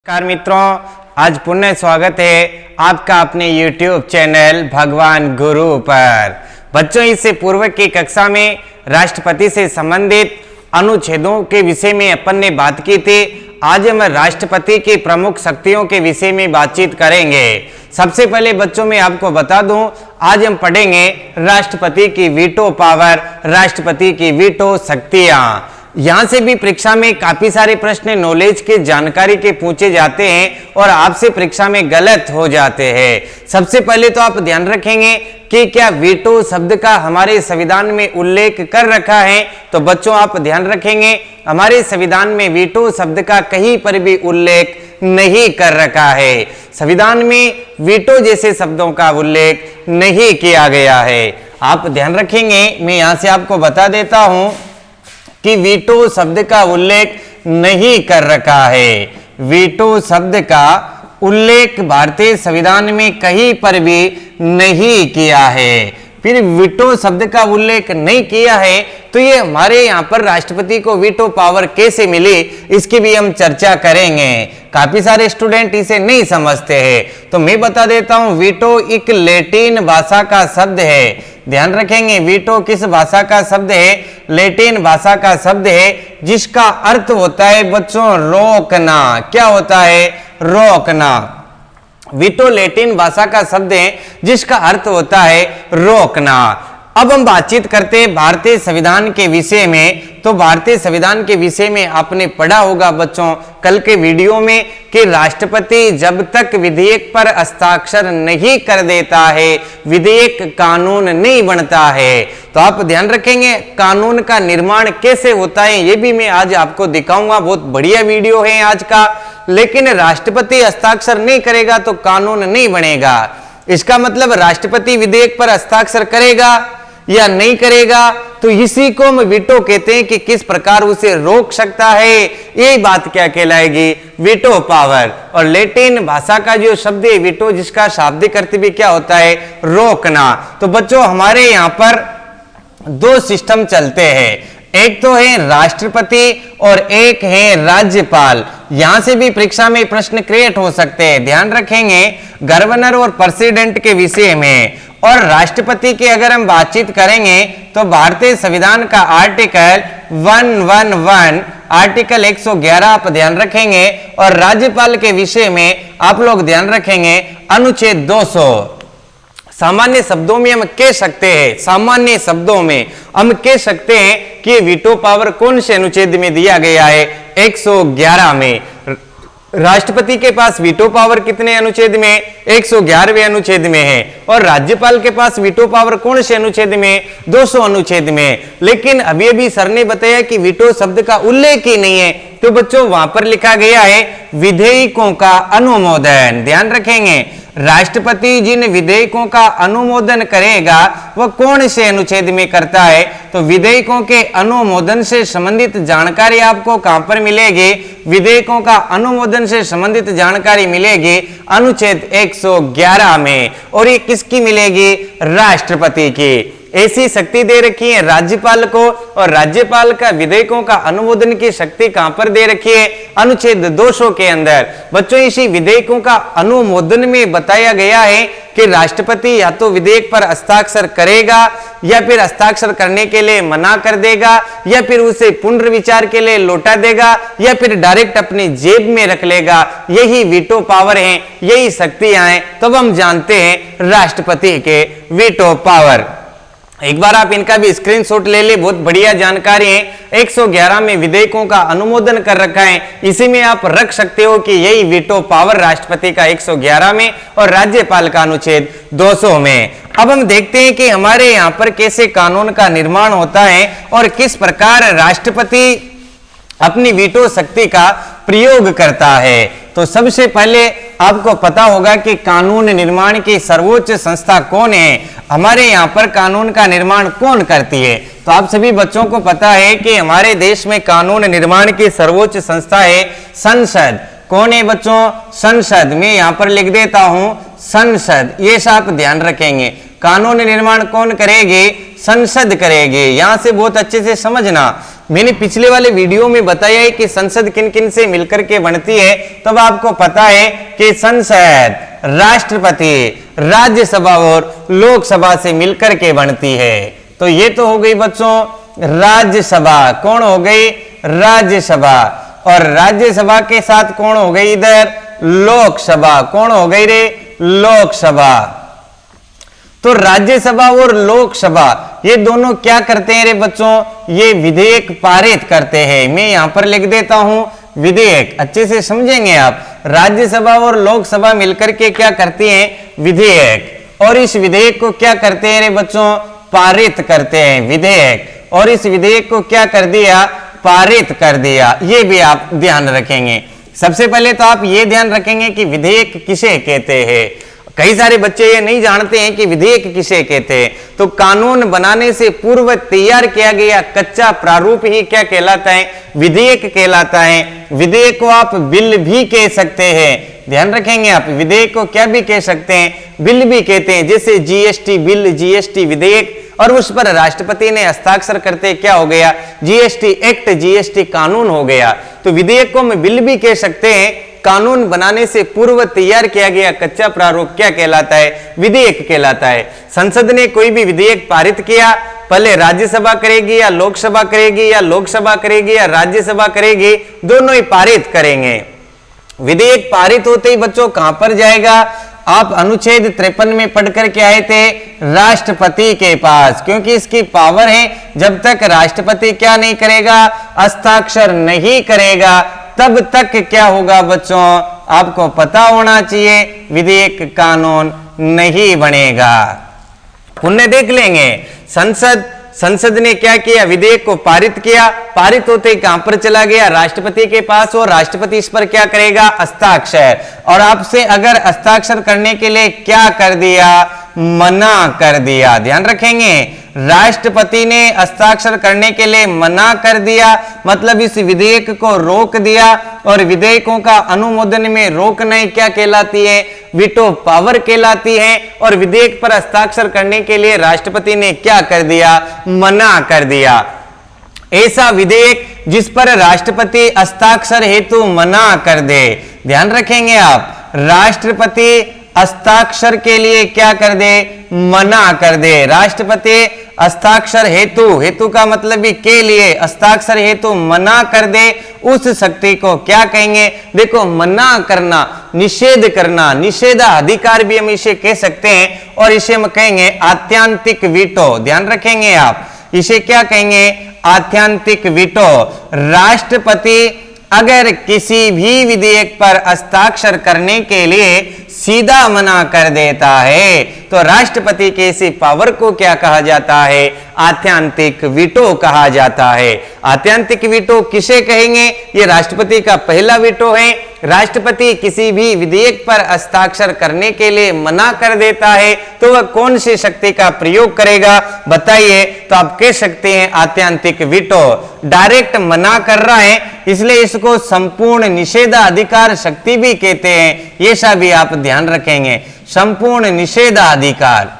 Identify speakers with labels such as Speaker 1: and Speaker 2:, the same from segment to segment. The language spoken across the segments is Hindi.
Speaker 1: नमस्कार मित्रों, आज पुनः स्वागत है आपका अपने YouTube चैनल भगवान गुरु पर। बच्चों, इससे पूर्व की कक्षा में राष्ट्रपति से संबंधित अनुच्छेदों के विषय में अपन ने बात की थी। आज हम राष्ट्रपति की प्रमुख शक्तियों के विषय में बातचीत करेंगे। सबसे पहले बच्चों में आपको बता दूं, आज हम पढ़ेंगे राष्ट्रपति की वीटो पावर, राष्ट्रपति की वीटो शक्तियां। यहां से भी परीक्षा में काफी सारे प्रश्न नॉलेज के जानकारी के पूछे जाते हैं और आपसे परीक्षा में गलत हो जाते हैं। सबसे पहले तो आप ध्यान रखेंगे कि क्या वीटो शब्द का हमारे संविधान में उल्लेख कर रखा है। तो बच्चों आप ध्यान रखेंगे, हमारे संविधान में वीटो शब्द का कहीं पर भी उल्लेख नहीं कर रखा है। संविधान में वीटो जैसे शब्दों का उल्लेख नहीं किया गया है। आप ध्यान रखेंगे, मैं यहां से आपको बता देता हूं कि वीटो शब्द का उल्लेख नहीं कर रखा है। वीटो शब्द का उल्लेख भारतीय संविधान में कहीं पर भी नहीं किया है। फिर वीटो शब्द का उल्लेख नहीं किया है तो ये हमारे यहाँ पर राष्ट्रपति को वीटो पावर कैसे मिली, इसकी भी हम चर्चा करेंगे। काफी सारे स्टूडेंट इसे नहीं समझते हैं, तो मैं बता देता हूँ। वीटो एक लैटिन भाषा का शब्द है। ध्यान रखेंगे, वीटो किस भाषा का शब्द है? लैटिन भाषा का शब्द है, जिसका अर्थ होता है बच्चों रोकना। क्या होता है? रोकना। वीटो लैटिन भाषा का शब्द है जिसका अर्थ होता है रोकना। अब हम बातचीत करते हैं भारतीय संविधान के विषय में। तो भारतीय संविधान के विषय में आपने पढ़ा होगा बच्चों कल के वीडियो में कि राष्ट्रपति जब तक विधेयक पर हस्ताक्षर नहीं कर देता है, विधेयक कानून नहीं बनता है। तो आप ध्यान रखेंगे, कानून का निर्माण कैसे होता है ये भी मैं आज आपको दिखाऊंगा। बहुत बढ़िया वीडियो है आज का। लेकिन राष्ट्रपति हस्ताक्षर नहीं करेगा तो कानून नहीं बनेगा। इसका मतलब राष्ट्रपति विधेयक पर हस्ताक्षर करेगा या नहीं करेगा, तो इसी को हम वीटो कहते हैं कि किस प्रकार उसे रोक सकता है। यही बात क्या कहलाएगी? Veto power. और लैटिन भाषा का जो शब्द है वीटो, जिसका शाब्दिक अर्थ भी क्या होता है? रोकना। तो बच्चों हमारे यहाँ पर दो सिस्टम चलते हैं, एक तो है राष्ट्रपति और एक है राज्यपाल। यहां से भी परीक्षा में प्रश्न क्रिएट हो सकते हैं। ध्यान रखेंगे गवर्नर और प्रेसिडेंट के विषय में। और राष्ट्रपति की अगर हम बातचीत करेंगे तो भारतीय संविधान का आर्टिकल 111, आर्टिकल 111 आप ध्यान रखेंगे। और राज्यपाल के विषय में आप लोग ध्यान रखेंगे अनुच्छेद 200। सामान्य शब्दों में हम कह सकते हैं, सामान्य शब्दों में हम कह सकते हैं कि वीटो पावर कौन से अनुच्छेद में दिया गया है? 111 में। राष्ट्रपति के पास वीटो पावर कितने अनुच्छेद में? 111वें अनुच्छेद में है। और राज्यपाल के पास वीटो पावर कौन से अनुच्छेद में? 200 अनुच्छेद में। लेकिन अभी अभी सर ने बताया कि वीटो शब्द का उल्लेख ही नहीं है, तो बच्चों वहां पर लिखा गया है विधेयकों का अनुमोदन। ध्यान रखेंगे, राष्ट्रपति जिन विधेयकों का अनुमोदन करेगा वह कौन से अनुच्छेद में करता है? तो विधेयकों के अनुमोदन से संबंधित जानकारी आपको कहां पर मिलेगी? विधेयकों का अनुमोदन से संबंधित जानकारी मिलेगी अनुच्छेद 111 में। और ये किसकी मिलेगी? राष्ट्रपति की। ऐसी शक्ति दे रखी है राज्यपाल को, और राज्यपाल का विधेयकों का अनुमोदन की शक्ति कहां पर दे रखी है? अनुच्छेद 200 के अंदर। बच्चों इसी विधेयकों का अनुमोदन में बताया गया है कि राष्ट्रपति या तो विधेयक पर हस्ताक्षर करेगा या फिर हस्ताक्षर करने के लिए मना कर देगा, या फिर उसे पुनर्विचार के लिए लौटा देगा, या फिर डायरेक्ट अपनी जेब में रख लेगा। यही वीटो पावर है, यही शक्तियां हैं। तब हम जानते हैं राष्ट्रपति के वीटो पावर। एक बार आप इनका भी स्क्रीनशॉट ले ले, बहुत बढ़िया जानकारी है। 111 में विधेयकों का अनुमोदन कर रखा है, इसी में आप रख सकते हो कि यही वीटो पावर राष्ट्रपति का 111 में और राज्यपाल का अनुच्छेद 200 में। अब हम देखते हैं कि हमारे यहाँ पर कैसे कानून का निर्माण होता है और किस प्रकार राष्ट्रपति अपनी वीटो शक्ति का प्रयोग करता है। तो सबसे पहले आपको पता होगा कि कानून निर्माण की सर्वोच्च संस्था कौन है? हमारे यहाँ पर कानून का निर्माण कौन करती है? तो आप सभी बच्चों को पता है कि हमारे देश में कानून निर्माण की सर्वोच्च संस्था है संसद। कौन है बच्चों? संसद। मैं यहां पर लिख देता हूं संसद, ये आप ध्यान रखेंगे। कानून निर्माण कौन करेगी? संसद करेगी। यहां से बहुत अच्छे से समझना, मैंने पिछले वाले वीडियो में बताया है कि संसद किन किन से मिलकर के बनती है, तब आपको पता है कि संसद राष्ट्रपति, राज्यसभा और लोकसभा से मिलकर के बनती है। तो ये तो हो गई बच्चों राज्यसभा। कौन हो गई? राज्यसभा। और राज्यसभा के साथ कौन हो गई इधर? लोकसभा। कौन हो गई रे? लोकसभा। तो राज्यसभा और लोकसभा ये दोनों क्या करते हैं रे बच्चों? ये विधेयक पारित करते हैं। मैं यहां पर लिख देता हूं विधेयक, अच्छे से समझेंगे आप। राज्यसभा और लोकसभा मिलकर के क्या करती हैं? विधेयक। और इस विधेयक को क्या करते हैं रे बच्चों? पारित करते हैं विधेयक। और इस विधेयक को क्या कर दिया? पारित कर दिया। ये भी आप ध्यान रखेंगे। सबसे पहले तो आप ये ध्यान रखेंगे कि विधेयक किसे कहते हैं। कई सारे बच्चे ये नहीं जानते हैं कि विधेयक किसे कहते हैं। तो कानून बनाने से पूर्व तैयार किया गया कच्चा प्रारूप ही क्या कहलाता है? विधेयक कहलाता है। विधेयक को आप बिल भी कह सकते हैं, ध्यान रखेंगे आप। विधेयक को क्या भी कह सकते हैं? बिल भी कहते हैं। जैसे जीएसटी बिल, जीएसटी विधेयक, और उस पर राष्ट्रपति ने हस्ताक्षर करते क्या हो गया? जीएसटी एक्ट, जीएसटी कानून हो गया। तो विधेयक को हम बिल भी कह सकते हैं। कानून बनाने से पूर्व तैयार किया गया कच्चा प्रारूप क्या कहलाता है? विधेयक कहलाता है। संसद ने कोई भी विधेयक पारित किया, पहले राज्यसभा करेगी या लोकसभा करेगी, या लोकसभा करेगी या राज्यसभा करेगी, दोनों ही पारित करेंगे। विधेयक पारित होते ही बच्चों कहां पर जाएगा? आप अनुच्छेद 53 में पढ़ करके आए थे, राष्ट्रपति के पास, क्योंकि इसकी पावर है। जब तक राष्ट्रपति क्या नहीं करेगा? हस्ताक्षर नहीं करेगा, तब तक क्या होगा बच्चों? आपको पता होना चाहिए, विधेयक कानून नहीं बनेगा। पुण्य देख लेंगे। संसद ने क्या किया? विधेयक को पारित किया। पारित होते ही कहां पर चला गया? राष्ट्रपति के पास, और राष्ट्रपति इस पर क्या करेगा? हस्ताक्षर। और आपसे अगर हस्ताक्षर करने के लिए क्या कर दिया? मना कर दिया। ध्यान रखेंगे, राष्ट्रपति ने हस्ताक्षर करने के लिए मना कर दिया, मतलब इस विधेयक को रोक दिया। और विधेयकों का अनुमोदन में रोकना क्या कहलाती है? वीटो पावर कहलाती है। और विधेयक पर हस्ताक्षर करने के लिए राष्ट्रपति ने क्या कर दिया? मना कर दिया। ऐसा विधेयक जिस पर राष्ट्रपति हस्ताक्षर हेतु मना कर दे, ध्यान रखेंगे आप, राष्ट्रपति हस्ताक्षर के लिए क्या कर दे? मना कर दे। राष्ट्रपति हस्ताक्षर हेतु, हेतु का मतलब भी के लिए, हस्ताक्षर हेतु मना कर दे, उस शक्ति को क्या कहेंगे? देखो, मना करना, निषेध करना, निषेधाधिकार भी हम इसे कह सकते हैं। और इसे हम कहेंगे आत्यांतिक वीटो। ध्यान रखेंगे आप, इसे क्या कहेंगे? आत्यांतिक वीटो। राष्ट्रपति अगर किसी भी विधेयक पर हस्ताक्षर करने के लिए सीधा मना कर देता है, तो राष्ट्रपति के इसी पावर को क्या कहा जाता है? आत्यांतिक वीटो कहा जाता है। आत्यांतिक वीटो किसे कहेंगे? ये राष्ट्रपति का पहला वीटो है। राष्ट्रपति किसी भी विधेयक पर हस्ताक्षर करने के लिए मना कर देता है, तो वह कौन सी शक्ति का प्रयोग करेगा? बताइए। तो आप कह सकते हैं आत्यांतिक वीटो। डायरेक्ट मना कर रहा है, इसलिए इसको संपूर्ण निषेधाधिकार शक्ति भी कहते हैं। ये सब भी आप ध्यान रखेंगे। संपूर्ण निषेधाधिकार,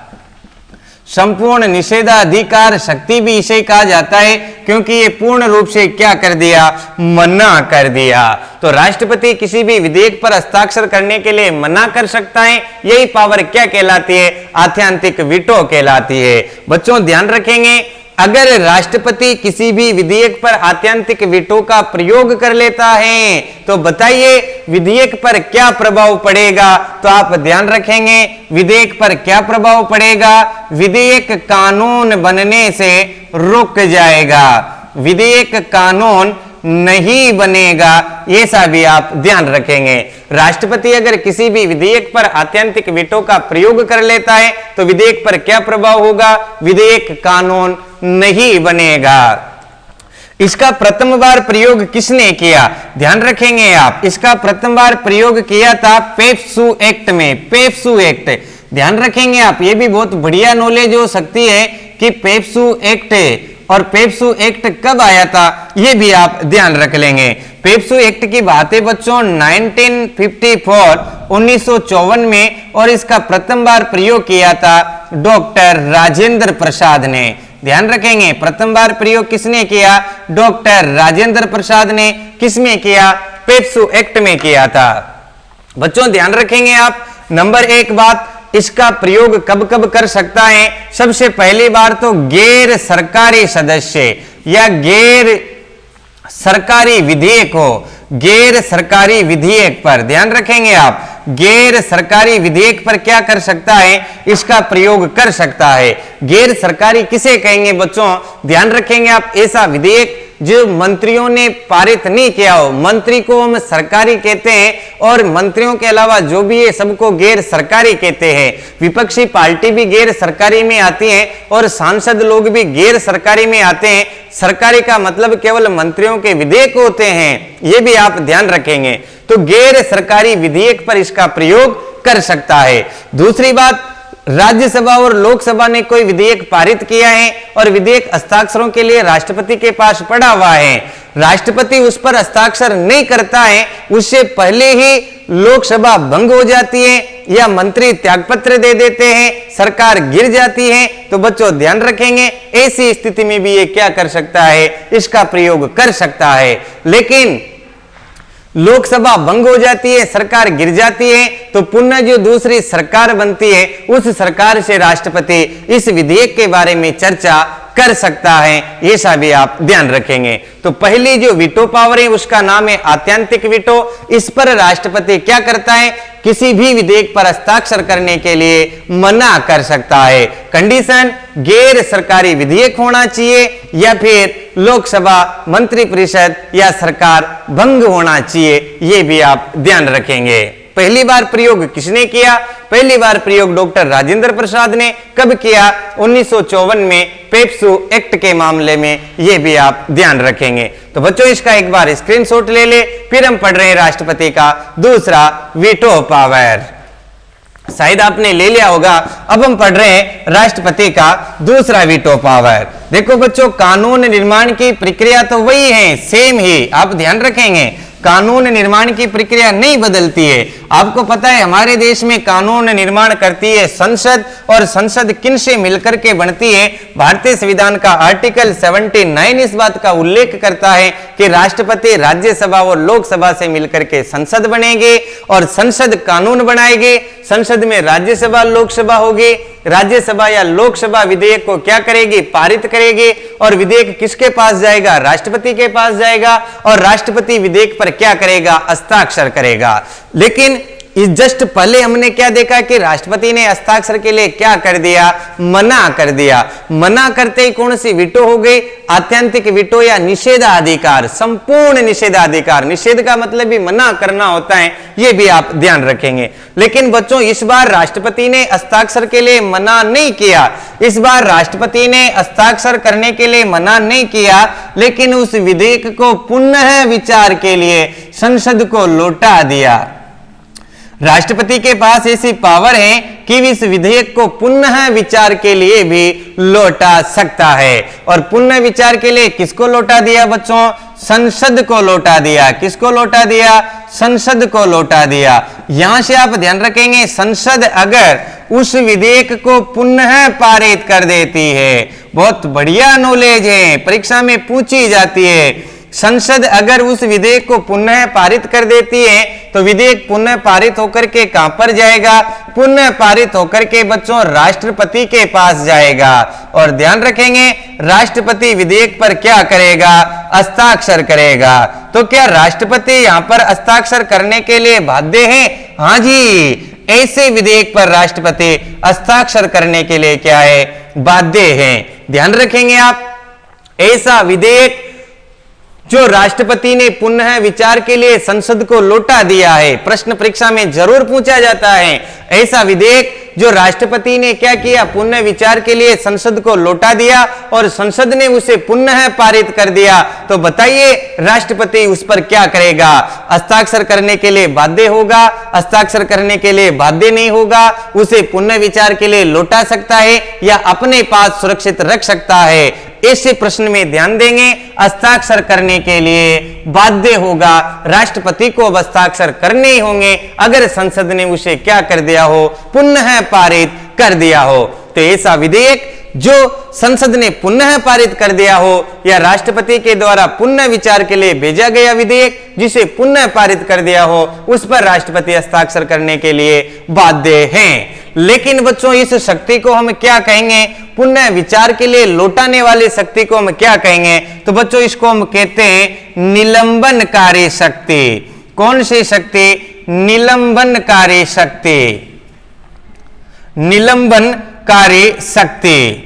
Speaker 1: संपूर्ण निषेधाधिकार शक्ति भी इसे कहा जाता है, क्योंकि ये पूर्ण रूप से क्या कर दिया? मना कर दिया। तो राष्ट्रपति किसी भी विधेयक पर हस्ताक्षर करने के लिए मना कर सकता है। यही पावर क्या कहलाती है? आत्यांतिक वीटो कहलाती है। बच्चों ध्यान रखेंगे, अगर राष्ट्रपति किसी भी विधेयक पर आत्यांतिक वीटो का प्रयोग कर लेता है, तो बताइए विधेयक पर क्या प्रभाव पड़ेगा? तो आप ध्यान रखेंगे, विधेयक पर क्या प्रभाव पड़ेगा? विधेयक कानून बनने से रुक जाएगा, विधेयक कानून नहीं बनेगा। ये सब भी आप ध्यान रखेंगे। राष्ट्रपति अगर किसी भी विधेयक पर आत्यांतिक वीटो का प्रयोग कर लेता है, तो विधेयक पर क्या प्रभाव होगा? विधेयक कानून नहीं बनेगा। इसका प्रथम बार प्रयोग किसने किया? ध्यान रखेंगे आप, इसका प्रथम बार प्रयोग किया था पेप्सू एक्ट में। पेप्सू एक्ट, ध्यान रखेंगे आप, ये भी बहुत बढ़िया नॉलेज हो सकती है कि पेप्सू एक्ट और पेप्सू एक्ट कब आया था ये भी आप ध्यान रख लेंगे। पेप्सू एक्ट की बात है बच्चों 1954 में, और इसका प्रथम बार प्रयोग किया था डॉक्टर राजेंद्र प्रसाद ने। ध्यान रखेंगे, प्रथम बार प्रयोग किसने किया? डॉक्टर राजेंद्र प्रसाद ने। किसमें किया? पेप्सू एक्ट में किया था। बच्चों ध्यान रखेंगे आप, नंबर एक बात, इसका प्रयोग कब कब कर सकता है? सबसे पहली बार तो गैर सरकारी सदस्य या गैर सरकारी विधेयक हो, गैर सरकारी विधेयक पर ध्यान रखेंगे आप, गैर सरकारी विधेयक पर क्या कर सकता है? इसका प्रयोग कर सकता है। गैर सरकारी किसे कहेंगे बच्चों? ध्यान रखेंगे आप, ऐसा विधेयक जो मंत्रियों ने पारित नहीं किया हो, मंत्री को हम सरकारी कहते हैं, और मंत्रियों के अलावा जो भी है सबको गैर सरकारी कहते हैं। विपक्षी पार्टी भी गैर सरकारी में आती है और सांसद लोग भी गैर सरकारी में आते हैं। सरकारी का मतलब केवल मंत्रियों के विधेयक होते हैं, ये भी आप ध्यान रखेंगे। तो गैर सरकारी विधेयक पर इसका प्रयोग कर सकता है। दूसरी बात, राज्यसभा और लोकसभा ने कोई विधेयक पारित किया है और विधेयक हस्ताक्षरों के लिए राष्ट्रपति के पास पड़ा हुआ है, राष्ट्रपति उस पर हस्ताक्षर नहीं करता है, उससे पहले ही लोकसभा भंग हो जाती है या मंत्री त्यागपत्र दे देते हैं, सरकार गिर जाती है, तो बच्चों ध्यान रखेंगे ऐसी स्थिति में भी ये क्या कर सकता है? इसका प्रयोग कर सकता है। लेकिन लोकसभा भंग हो जाती है, सरकार गिर जाती है, तो पुनः जो दूसरी सरकार बनती है उस सरकार से राष्ट्रपति इस विधेयक के बारे में चर्चा कर सकता है, ऐसा भी आप ध्यान रखेंगे। तो पहली जो वीटो पावर है उसका नाम है आत्यांतिक वीटो। इस पर राष्ट्रपति क्या करता है? किसी भी विधेयक पर हस्ताक्षर करने के लिए मना कर सकता है। कंडीशन, गैर सरकारी विधेयक होना चाहिए या फिर लोकसभा, मंत्रिपरिषद या सरकार भंग होना चाहिए, ये भी आप ध्यान रखेंगे। पहली बार प्रयोग किसने किया? पहली बार प्रयोग डॉक्टर राजेंद्र प्रसाद ने। कब किया? 1954 में पेप्सू एक्ट के मामले में, ये भी आप ध्यान रखेंगे। तो बच्चों इसका एक बार स्क्रीनशॉट ले ले। फिर हम पढ़ रहे हैं राष्ट्रपति का दूसरा वीटो पावर। शायद आपने ले लिया होगा। अब हम पढ़ रहे हैं राष्ट्रपति का दूसरा वीटो पावर। देखो बच्चों, कानून निर्माण की प्रक्रिया तो वही है, सेम ही, आप ध्यान रखेंगे। कानून निर्माण की प्रक्रिया नहीं बदलती है। आपको पता है हमारे देश में कानून निर्माण करती है संसद, और संसद किन से मिलकर के बनती है? भारतीय संविधान का आर्टिकल 79 इस बात का उल्लेख करता है कि राष्ट्रपति राज्यसभा और लोकसभा से मिलकर के संसद बनेंगे और संसद कानून बनाएगी। संसद में राज्यसभा लोकसभा होगी, राज्यसभा या लोकसभा विधेयक को क्या करेगी? पारित करेगी, और विधेयक किसके पास जाएगा? राष्ट्रपति के पास जाएगा, और राष्ट्रपति विधेयक पर क्या करेगा? हस्ताक्षर करेगा। लेकिन इस जस्ट पहले हमने क्या देखा कि राष्ट्रपति ने हस्ताक्षर के लिए क्या कर दिया? मना कर दिया। मना करते ही कौन सी वीटो हो गई? आत्यंतिक वीटो या निषेधाधिकार, संपूर्ण निषेधाधिकार। निषेध का मतलब भी मना करना होता है, ये भी आप ध्यान रखेंगे। लेकिन बच्चों इस बार राष्ट्रपति ने हस्ताक्षर के लिए मना नहीं किया। इस बार राष्ट्रपति ने हस्ताक्षर करने के लिए मना नहीं किया, लेकिन उस विधेयक को पुनः विचार के लिए संसद को लौटा दिया। राष्ट्रपति के पास ऐसी पावर है कि इस विधेयक को पुनः विचार के लिए भी लौटा सकता है। और पुनः विचार के लिए किसको लौटा दिया बच्चों? संसद को लौटा दिया। किसको लौटा दिया? संसद को लौटा दिया। यहां से आप ध्यान रखेंगे, संसद अगर उस विधेयक को पुनः पारित कर देती है, बहुत बढ़िया नॉलेज है, परीक्षा में पूछी जाती है। संसद अगर उस विधेयक को पुनः पारित कर देती है तो विधेयक पुनः पारित होकर के कहां पर जाएगा? पुनः पारित होकर के बच्चों राष्ट्रपति के पास जाएगा। और ध्यान रखेंगे, राष्ट्रपति विधेयक पर क्या करेगा? हस्ताक्षर करेगा। तो क्या राष्ट्रपति यहां पर हस्ताक्षर करने के लिए बाध्य है? हाँ जी, ऐसे विधेयक पर राष्ट्रपति हस्ताक्षर करने के लिए क्या है? बाध्य है। ध्यान रखेंगे आप, ऐसा विधेयक जो राष्ट्रपति ने पुनः विचार के लिए संसद को लौटा दिया है, प्रश्न परीक्षा में जरूर पूछा जाता है। ऐसा विधेयक जो राष्ट्रपति ने क्या किया? पुनः विचार के लिए संसद को लौटा दिया और संसद ने उसे पुनः पारित कर दिया। तो बताइए राष्ट्रपति उस पर क्या करेगा? हस्ताक्षर करने के लिए बाध्य होगा, हस्ताक्षर करने के लिए बाध्य नहीं होगा, उसे पुनः विचार के लिए लौटा सकता है या अपने पास सुरक्षित रख सकता है। ऐसे प्रश्न में ध्यान देंगे। हस्ताक्षर करने के लिए बाध्य होगा, राष्ट्रपति को हस्ताक्षर करने ही होंगे अगर संसद ने उसे क्या कर दिया हो, पुनः पारित कर दिया हो। तो ऐसा विधेयक जो संसद ने पुनः पारित कर दिया हो या राष्ट्रपति के द्वारा पुनः विचार के लिए भेजा गया विधेयक जिसे पुनः पारित कर दिया हो, उस पर राष्ट्रपति हस्ताक्षर करने के लिए बाध्य हैं। लेकिन बच्चों इस शक्ति को हम क्या कहेंगे, पुनः विचार के लिए लौटाने वाली शक्ति को हम क्या कहेंगे? तो बच्चों इसको हम कहते हैं निलंबनकारी शक्ति। कौन सी शक्ति? निलंबनकारी शक्ति। निलंबनकारी शक्ति,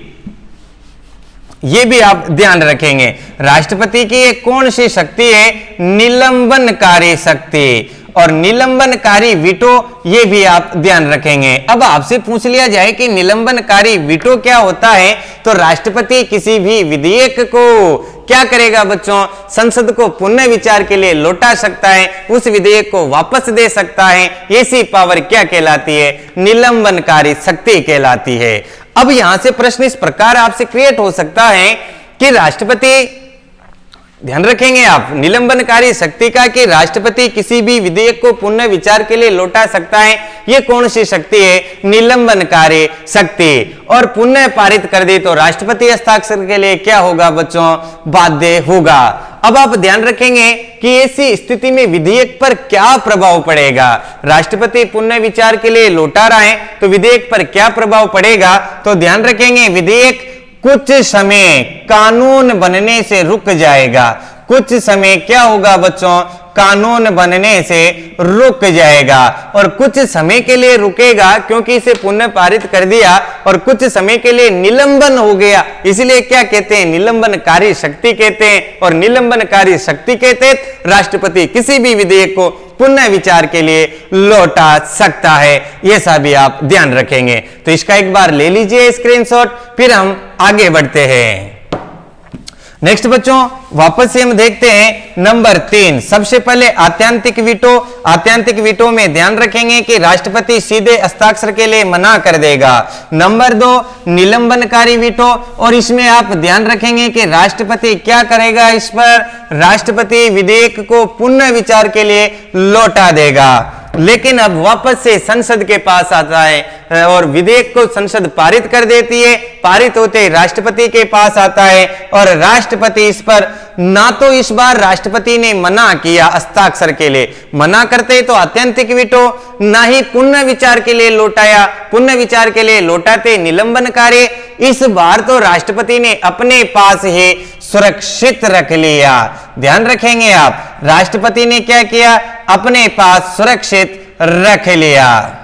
Speaker 1: ये भी आप ध्यान रखेंगे। राष्ट्रपति की ये कौन सी शक्ति है? निलंबनकारी शक्ति। और निलंबनकारी वीटो, ये भी आप ध्यान रखेंगे। अब आपसे पूछ लिया जाए कि निलंबनकारी वीटो क्या होता है, तो राष्ट्रपति किसी भी विधेयक को क्या करेगा बच्चों? संसद को पुनः विचार के लिए लौटा सकता है, उस विधेयक को वापस दे सकता है। ऐसी पावर क्या कहलाती है? निलंबनकारी शक्ति कहलाती है। अब यहां से प्रश्न इस प्रकार आपसे क्रिएट हो सकता है कि राष्ट्रपति, ध्यान रखेंगे आप, निलंबनकारी शक्ति का कि राष्ट्रपति किसी भी विधेयक को पुनः विचार के लिए लौटा सकता है। यह कौन सी शक्ति है? निलंबनकारी शक्ति। और पुनः पारित कर दे तो राष्ट्रपति हस्ताक्षर के लिए क्या होगा बच्चों? बाध्य होगा। अब आप ध्यान रखेंगे कि ऐसी स्थिति में विधेयक पर क्या प्रभाव पड़ेगा। राष्ट्रपति पुनः विचार के लिए लौटा रहा है तो विधेयक पर क्या प्रभाव पड़ेगा? तो ध्यान रखेंगे विधेयक कुछ समय कानून बनने से रुक जाएगा। कुछ समय क्या होगा बच्चों? कानून बनने से रुक जाएगा। और कुछ समय के लिए रुकेगा क्योंकि इसे पुनः पारित कर दिया और कुछ समय के लिए निलंबन हो गया, इसलिए क्या कहते हैं? निलंबनकारी शक्ति कहते हैं। और निलंबनकारी शक्ति के तहत राष्ट्रपति किसी भी विधेयक को पुनः विचार के लिए लौटा सकता है। यह सभी आप ध्यान रखेंगे। तो इसका एक बार ले लीजिए स्क्रीनशॉट, फिर हम आगे बढ़ते हैं। नेक्स्ट बच्चों वापस से हम देखते हैं नंबर 3। सबसे पहले आत्यांतिक वीटो। आत्यांतिक वीटो में ध्यान रखेंगे कि राष्ट्रपति सीधे हस्ताक्षर के लिए मना कर देगा। नंबर 2 निलंबनकारी वीटो, और इसमें आप ध्यान रखेंगे कि राष्ट्रपति क्या करेगा? इस पर राष्ट्रपति विधेयक को पुनः विचार के लिए लौटा देगा। लेकिन अब वापस से संसद के पास आता है और विधेयक को संसद पारित कर देती है। पारित होते ही राष्ट्रपति के पास आता है और राष्ट्रपति इस पर, ना तो इस बार राष्ट्रपति ने मना किया हस्ताक्षर के लिए, मना करते तो आत्यंतिक वीटो, ना ही पुनः विचार के लिए लौटाया, पुनः विचार के लिए लौटाते निलंबनकारी। इस बार तो राष्ट्रपति ने अपने पास ही सुरक्षित रख लिया। ध्यान रखेंगे आप, राष्ट्रपति ने क्या किया? अपने पास सुरक्षित रख लिया।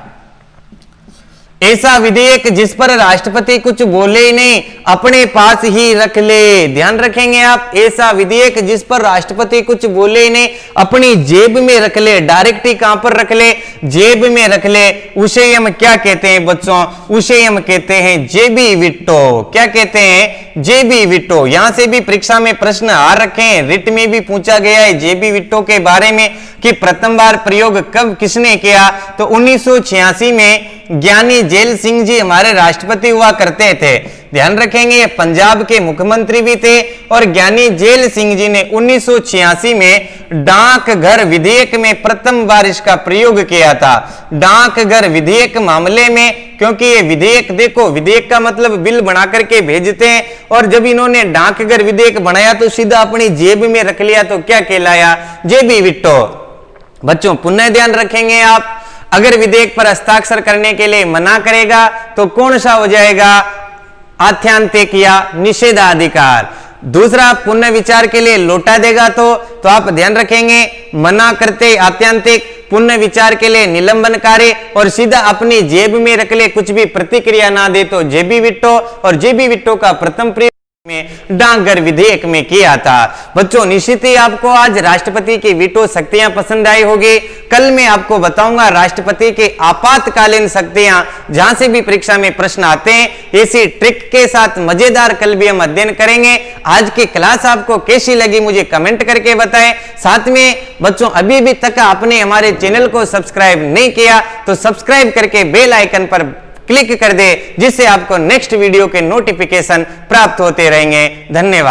Speaker 1: ऐसा विधेयक जिस पर राष्ट्रपति कुछ बोले ही नहीं, अपने पास ही रख ले। ध्यान रखेंगे आप, ऐसा विधेयक जिस पर राष्ट्रपति कुछ बोले ही नहीं, अपनी जेब में रख ले। डायरेक्ट ही कहां पर रख ले? जेब में रख ले। उसे हम क्या कहते हैं बच्चों? उसे हम कहते हैं जेबी विटो। क्या कहते हैं? जेबी विटो। यहां से भी परीक्षा में प्रश्न आ रखे हैं, रिट में भी पूछा गया है जेबी विटो के बारे में कि प्रथम बार प्रयोग कब किसने किया? तो 1986 में ज्ञानी जेल सिंह जी हमारे राष्ट्रपति हुआ करते थे। ध्यान रखेंगे पंजाब के मुख्यमंत्री भी थे और ज्ञानी जेल सिंह जी ने 1986 में डाकघर विधेयक में प्रथम बार इसका प्रयोग किया था। डाकघर विधेयक मामले में, क्योंकि ये विधेयक, देखो विधेयक का मतलब बिल बना करके भेजते हैं, और जब इन्होंने डाकघर विधेयक बनाया तो सीधा अपनी जेब में रख लिया, तो क्या कहलाया? जेबी विटो। बच्चों पुनः ध्यान रखेंगे आप, अगर विधेयक पर हस्ताक्षर करने के लिए मना करेगा तो कौन सा हो जाएगा? आत्यांतिक या निषेधाधिकार। दूसरा पुनः विचार के लिए लौटा देगा तो आप ध्यान रखेंगे मना करते आत्यांतिक, पुनः विचार के लिए निलंबनकारी, और सीधा अपनी जेब में रख ले, कुछ भी प्रतिक्रिया ना दे तो जेबी विटो। और जेबी विटो का प्रथम प्रयोग में डाकघर विधेयक में किया था। बच्चों निश्चित ही आपको आज राष्ट्रपति की वीटो शक्तियां पसंद आई होगी। कल मैं आपको बताऊंगा राष्ट्रपति के आपातकालीन शक्तियां, जहां से भी परीक्षा में प्रश्न आते हैं, ऐसी ट्रिक के साथ मजेदार कल भी हम अध्ययन करेंगे। आज की क्लास आपको कैसी लगी मुझे कमेंट करके बताएं। साथ में बच्चों अभी भी तक आपने हमारे चैनल को सब्सक्राइब नहीं किया तो सब्सक्राइब करके बेल आइकन पर क्लिक कर दे, जिससे आपको नेक्स्ट वीडियो के नोटिफिकेशन प्राप्त होते रहेंगे। धन्यवाद।